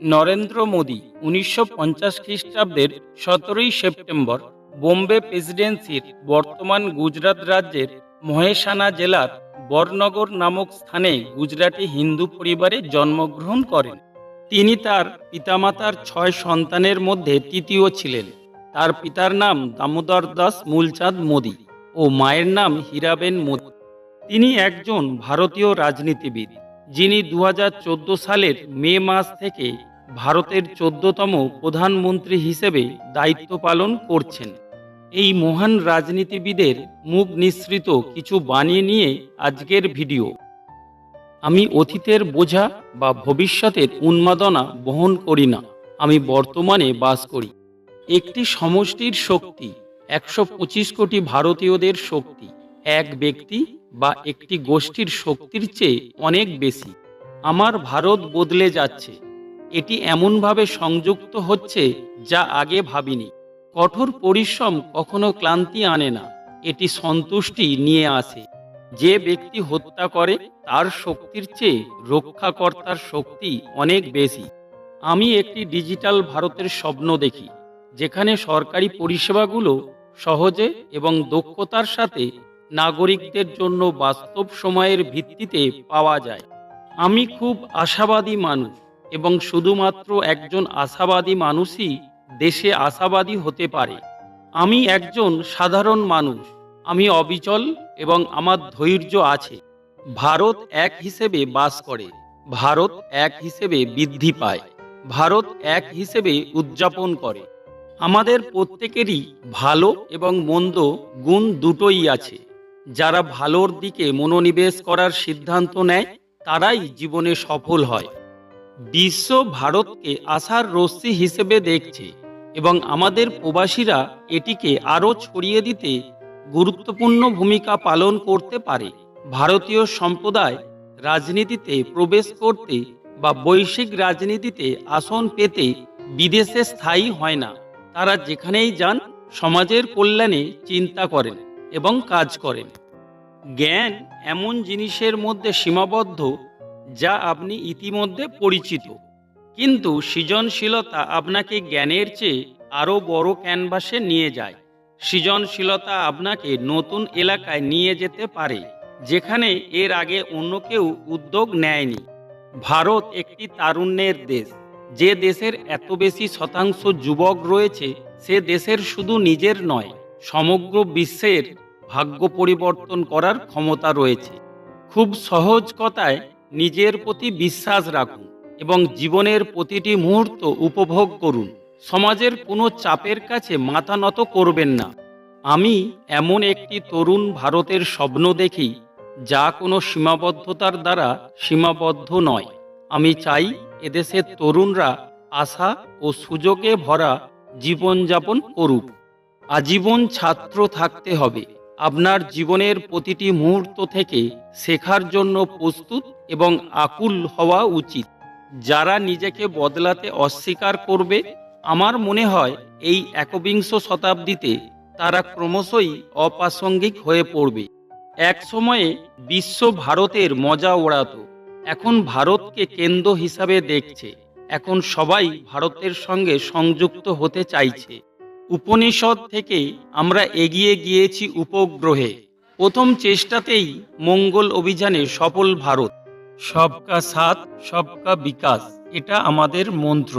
নরেন্দ্র মোদী ১৯৫০ খ্রিস্টাব্দের ১৭ই সেপ্টেম্বর বোম্বে প্রেসিডেন্সির বর্তমান গুজরাট রাজ্যের মহেসানা জেলার বরনগর নামক স্থানে গুজরাটি হিন্দু পরিবারে জন্মগ্রহণ করেন। তিনি তার পিতামাতার ৬ সন্তানের মধ্যে তৃতীয় ছিলেন। তার পিতার নাম দামোদর দাস মূলচাঁদ মোদী ও মায়ের নাম হীরাবেন মোদী। তিনি একজন ভারতীয় রাজনীতিবিদ, যিনি ২০১৪ সালের মে মাস থেকে ভারতের ১৪তম প্রধানমন্ত্রী হিসেবে দায়িত্ব পালন করছেন। এই মহান রাজনীতিবিদের মুখ নিঃসৃত কিছু বাণী নিয়ে আজকের ভিডিও। আমি অতীতের বোঝা বা ভবিষ্যতের উন্মাদনা বহন করি না, আমি বর্তমানে বাস করি। একটি সমষ্টির শক্তি ১২৫ কোটি ভারতীয়দের শক্তি এক ব্যক্তি বা একটি গোষ্ঠীর শক্তির চেয়ে অনেক বেশি। আমার ভারত বদলে যাচ্ছে, এটি এমনভাবে সংযুক্ত হচ্ছে যা আগে ভাবিনি। কঠোর পরিশ্রম কখনো ক্লান্তি আনে না, এটি সন্তুষ্টি নিয়ে আসে। যে ব্যক্তি হত্যা করে তার শক্তির চেয়ে রক্ষাকর্তার শক্তি অনেক বেশি। আমি একটি ডিজিটাল ভারতের স্বপ্ন দেখি, যেখানে সরকারি পরিষেবাগুলো সহজে এবং দক্ষতার সাথে নাগরিকদের জন্য বাস্তব সময়ের ভিত্তিতে পাওয়া যায়। আমি খুব আশাবাদী মানুষ, এবং শুধুমাত্র একজন আশাবাদী মানুষই দেশে আশাবাদী হতে পারে। আমি একজন সাধারণ মানুষ, আমি অবিচল এবং আমার ধৈর্য আছে। ভারত এক হিসেবে বাস করে, ভারত এক হিসেবে বৃদ্ধি পায়, ভারত এক হিসেবে উদযাপন করে। আমাদের প্রত্যেকেরই ভালো এবং মন্দ গুণ দুটোই আছে। যারা ভালোর দিকে মনোনিবেশ করার সিদ্ধান্ত নেয় তারাই জীবনে সফল হয়। বিশ্ব ভারতকে আশার রশ্মি হিসেবে দেখছে, এবং আমাদের প্রবাসীরা এটিকে আরও ছড়িয়ে দিতে গুরুত্বপূর্ণ ভূমিকা পালন করতে পারে। ভারতীয় সম্প্রদায় রাজনীতিতে প্রবেশ করতে বা বৈশ্বিক রাজনীতিতে আসন পেতে বিদেশে স্থায়ী হয় না। তারা যেখানেই যান সমাজের কল্যাণে চিন্তা করেন এবং কাজ করেন। জ্ঞান এমন জিনিসের মধ্যে সীমাবদ্ধ যা আপনি ইতিমধ্যে পরিচিত, কিন্তু সৃজনশীলতা আপনাকে জ্ঞানের চেয়ে আরও বড় ক্যানভাসে নিয়ে যায়। সৃজনশীলতা আপনাকে নতুন এলাকায় নিয়ে যেতে পারে, যেখানে এর আগে অন্য কেউ উদ্যোগ নেয়নি। ভারত একটি তারুণ্যের দেশ। যে দেশের এত বেশি শতাংশ যুবক রয়েছে, সে দেশের শুধু নিজের নয়, সমগ্র বিশ্বের ভাগ্য পরিবর্তন করার ক্ষমতা রয়েছে। খুব সহজ কথায়, নিজের প্রতি বিশ্বাস রাখুন এবং জীবনের প্রতিটি মুহূর্ত উপভোগ করুন। সমাজের কোনো চাপের কাছে মাথা নত করবেন না। আমি এমন একটি তরুণ ভারতের স্বপ্ন দেখি, যা কোনো সীমাবদ্ধতার দ্বারা সীমাবদ্ধ নয়। আমি চাই এদেশের তরুণরা আশা ও সুযোগে ভরা জীবনযাপন করুক। আজীবন ছাত্র থাকতে হবে। আপনার জীবনের প্রতিটি মুহূর্ত থেকে শেখার জন্য প্রস্তুত এবং আকুল হওয়া উচিত। যারা নিজেকে বদলাতে অস্বীকার করবে, আমার মনে হয় এই একবিংশ শতাব্দীতে তারা ক্রমশই অপ্রাসঙ্গিক হয়ে পড়বে। এক সময়ে বিশ্ব ভারতের মজা ওড়াতো, এখন ভারতকে কেন্দ্র হিসাবে দেখছে। এখন সবাই ভারতের সঙ্গে সংযুক্ত হতে চাইছে। উপনিষদ থেকে আমরা এগিয়ে গিয়েছি উপগ্রহে। প্রথম চেষ্টাতেই মঙ্গল অভিযানে সফল ভারত। সবকা সাথ সবকা বিকাশ, এটা আমাদের মন্ত্র।